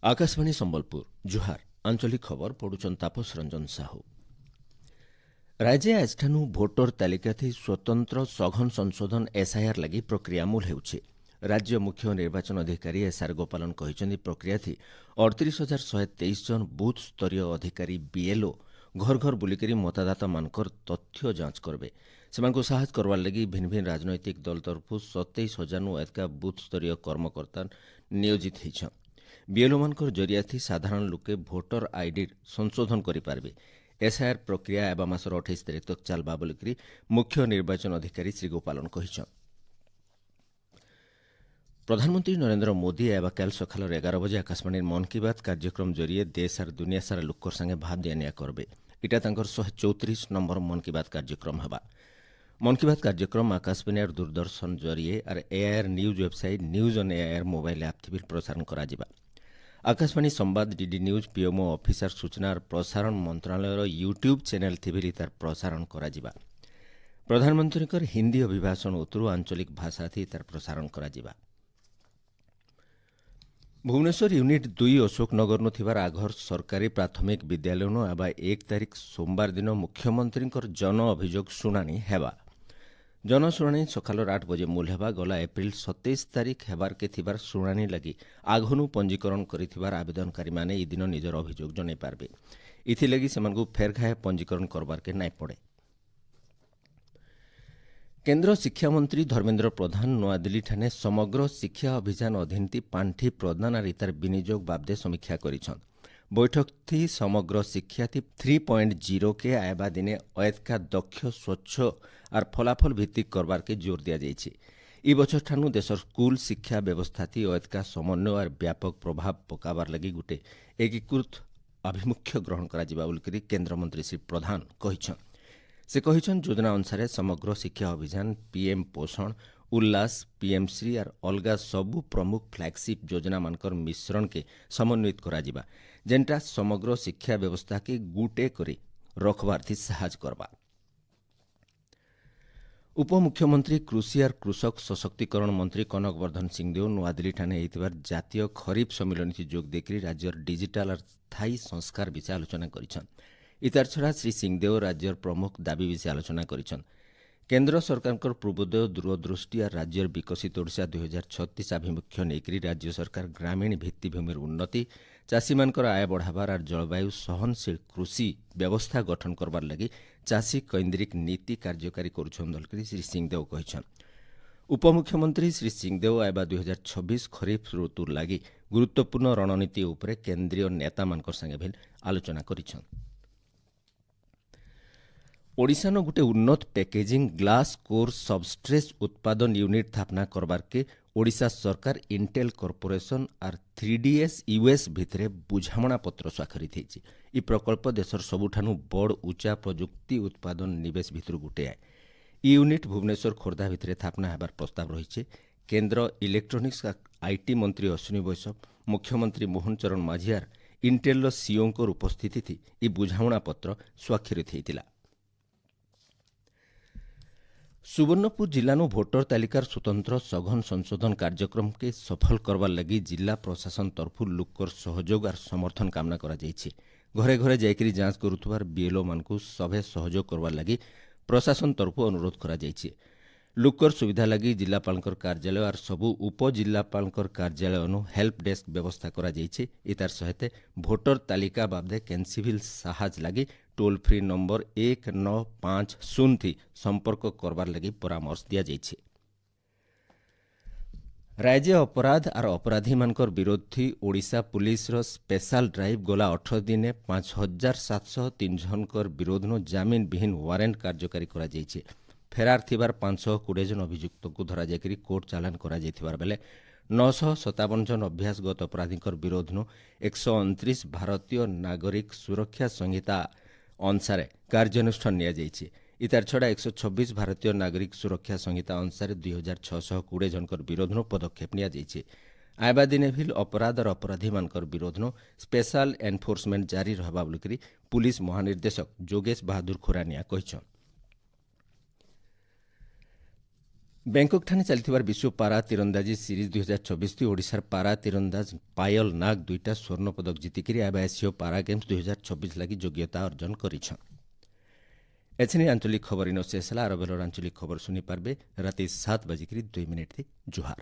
आकाशवाणी सम्बलपुर जुहार आंचलिक खबर पढ़ुचन तापस रंजन साहू। राज्य आजठानु भोटर तालिका स्वतंत्र सघन संशोधन एसआईआर लगी प्रक्रिया मूल हेउछे। राज्य मुख्य निर्वाचन अधिकारी एसआर गोपालन कहिसेंति प्रक्रिया थी 38,123 जन बूथ स्तरीय अधिकारी बीएलओ घर घर बुलिकरी मतदाता मानकर तथ्य जांच करबे। सेमानकु साहस करवार लगी भिन्न भिन्न राजनैतिक दल तरफु 27,000 नु अधिका बूथ स्तरीय कर्मकर्ता नियोजित होइछन। बीएलओ मानकर जरिया थी साधारण लोके भोटर आईडी संशोधन करि पारबे। एसआईआर प्रक्रिया एबा मासर 28 तारिख तक चलबा बोलिकरी मुख्य निर्वाचन अधिकारी श्री गोपालन कहिछन। प्रधानमंत्री नरेंद्र मोदी एवं काल सकाल 11 बजे आकाशवाणी मन की बात कार्यक्रम जरिए देश और दुनिया सारा लोकर संगे भाव दिया करबे। इटा तांकर 134 नंबर मन की बात कार्यक्रम हबा। मन की बात कार्यक्रम आकाशवाणी और दूरदर्शन जरिए और AIR news website news on AIR mobile app थी प्रसारण करा जिबा। आकाशवाणी संवाद डीडी न्यूज पीएमओ ऑफिसर सूचना और प्रसारण मंत्रालय यूट्यूब चैनल थी तार प्रसारण करा जिबा। प्रधानमंत्री हिंदी अभिभाषण उतरु आंचलिक भाषा थी तार प्रसारण करा जिबा। भुवनेश्वर यूनिट 2 अशोकनगर नुथिबार आघर सरकारी प्राथमिक विद्यालय नु आबा 1 तारिख सोमवार दिन मुख्यमंत्री जन अभियोग शुणाणी हेबा। जनशुणाणी सकाल 8 बजे मूल हेबा। गला एप्रिल 27 तारिख हेबार के थिबार शुणाणी लगी आघनु पंजीकरण करिथिबार आवेदनकारी माने ई दिन निजर अभियोग जनै पारबे। इथि लगी सेमानकु फेरघाए पंजीकरण करबार के नाय पड़े। केन्द्र शिक्षा मंत्री धर्मेन्द्र प्रधान नूआदिल्ली ठाने समग्र शिक्षा अभियान अधीन पांठी प्रदान और इतार विनियोग बाबदे समीक्षा करिछन। बैठक थी समग्र शिक्षा 3.0 के आयबा दिने अयतका दक्ष स्वच्छ और फलाफल भित्तिक करबार के जोर दिया जाइछे। ई बछर ठानु देशर स्कूल शिक्षा व्यवस्था थी अयतका समन्वय और व्यापक प्रभाव पकाबार लगी गुटे एकीकृत आभिमुख्य ग्रहण करा जिबा बोलिकरी केन्द्र मंत्री श्री प्रधान कहिछन। से कहिछन योजना अनुसार समग्र शिक्षा अभियान पीएम पोषण उल्लास पीएमश्री और अलगा सबु प्रमुख फ्लैगशिप योजना मानकर मिश्रण के समन्वित करा जिबा जेनटा समग्र शिक्षा व्यवस्था के गुटे करे रखबार थी साहज करबा। उपमुख्यमंत्री कृषि और कृषक सशक्तिकरण मंत्री कनक वर्धन सिंहदेव नूआदिल्ली ठाने एतिबार जातीय खरीफ सम्मेलन थी जोग देकरी राज्यर डिजिटल और स्थायी संस्कार विषय आलोचना करिछन। इतार छड़ा श्री सिंहदेव राज्यर प्रमुख दाबी विषय आलोचना करिछन। केन्द्र सरकार पूर्वोदय दूरदृष्टि और राज्यर विकसित ओडिशा 2036 आभिमुख्य नेकरी राज्य सरकार ग्रामीण भित्तिभूमिर उन्नति चाषी मानकर आय बढ़ाबार और जलवायु सहनशील कृषि व्यवस्था गठन करबार लगी चाषी केन्द्रिक नीति कार्यकारी करुछन दलकरी श्री सिंहदेव कहिछन। उपमुख्यमंत्री श्री सिंहदेव आयबा 2026 खरीफ ऋतु लगी गुरुत्वपूर्ण रणनीति उपरे केन्द्रीय नेता मानकर संगे भी आलोचना करिछन। ओडिशा न गुटे उन्नत पैकेजिंग ग्लास कोर सबस्ट्रेट उत्पादन यूनिट स्थापना करबार के ओडिशा सरकार इंटेल कॉर्पोरेशन और 3DS यूएस भितरे बुझामणा पत्र स्वाक्षरित होइछि। ई प्रकल्प देशर सबुठानु बड़ उच्चा प्रजुक्ति उत्पादन निवेश भितर गुटे आए। ई यूनिट भुवनेश्वर खोर्धा भितरे स्थापना हेबार प्रस्ताव रहिছে। केन्द्र इलेक्ट्रोनिक्स आईटी मंत्री अश्विनी वैष्णव मुख्यमंत्री मोहन चरण माझियार इंटेल सीओंकर उपस्थिति थी ई बुझामणा पत्र स्वाक्षरित होइतिला। सुवर्णपुर जिल्लानु भोटर तालिकार स्वतंत्र सघन संशोधन कार्यक्रम के सफल करवार लगी जिला प्रशासन तरफु लोकर सहयोग और समर्थन कामना करा जाइछि। घरे घरे जाइकरी जांच करुथबार बीएलओ मानकु सभे सहयोग करवार लगी प्रशासन तरफु अनुरोध करा जाइछि। लोकर सुविधा लगी जिलापालकर कार्यालय और सबु उपजिलापालकर कार्यालय अनु हेल्प डेस्क व्यवस्था करा जाइछि। इतार सहित भोटर तालिका बाबदे कैंसिविल साहाज लगी टोल फ्री नंबर 1950 थी संपर्क करबार लगी परामर्श दिया जाइछि। राज्य अपराध और अपराधी मानकर विरोध थी ओडिशा पुलिस रो स्पेशल ड्राइव गला 18 दिने 5703 जनकर विरोध नो जामीन विहीन वारेंट कार्यकारी करा जाइछि। फेरार थिबार 520 जन अभियुक्त को धरा जाकरी कोर्ट चालान करा जाइथिबार बेले 957 जन अभ्यासगत अपराधीकर विरोध नो 129 भारतीय नागरिक सुरक्षा संहिता अनुसार कार्यानुष्ठान निया जाइछि। इतार छड़ा 126 भारतीय नागरिक सुरक्षा संहिता अनुसार 2620 जनकर विरोध नो पदक्षेप निया जाइछि। आयबा दिने भी अपराध और अपराधी मानकर विरोध नो स्पेशल एनफोर्समेंट जारी रहबा बोलिकरी पुलिस महानिर्देशक जोगेश बहादुर खुरानिया कहिछन। ବ୍ୟାଙ୍କକ୍ଠାରେ ଚାଲିଥିବା ବିଶ୍ୱ ପାରା ତୀରନ୍ଦାଜି ସିରିଜ୍ 2024 ଓଡ଼ିଶାର ପାରା ତୀରନ୍ଦାଜ ପାୟଲ ନାଗ 2ଟା ସ୍ୱର୍ଣ୍ଣପଦକ ଜିତିକରି ଏବେ ଏସିୟ ପାରା ଗେମ୍ସ 2024 ଲାଗି ଯୋଗ୍ୟତା ଅର୍ଜନ କରିଛନ୍। ଏଛିନି ଆଞ୍ଚଳିକ ଖବର ଇନ ଶେଷ ହେଲା। ଆର ବେଲର ଆଞ୍ଚଳିକ ଖବର ଶୁଣିପାରବେ ରାତି 7:02 ଜୁହାର।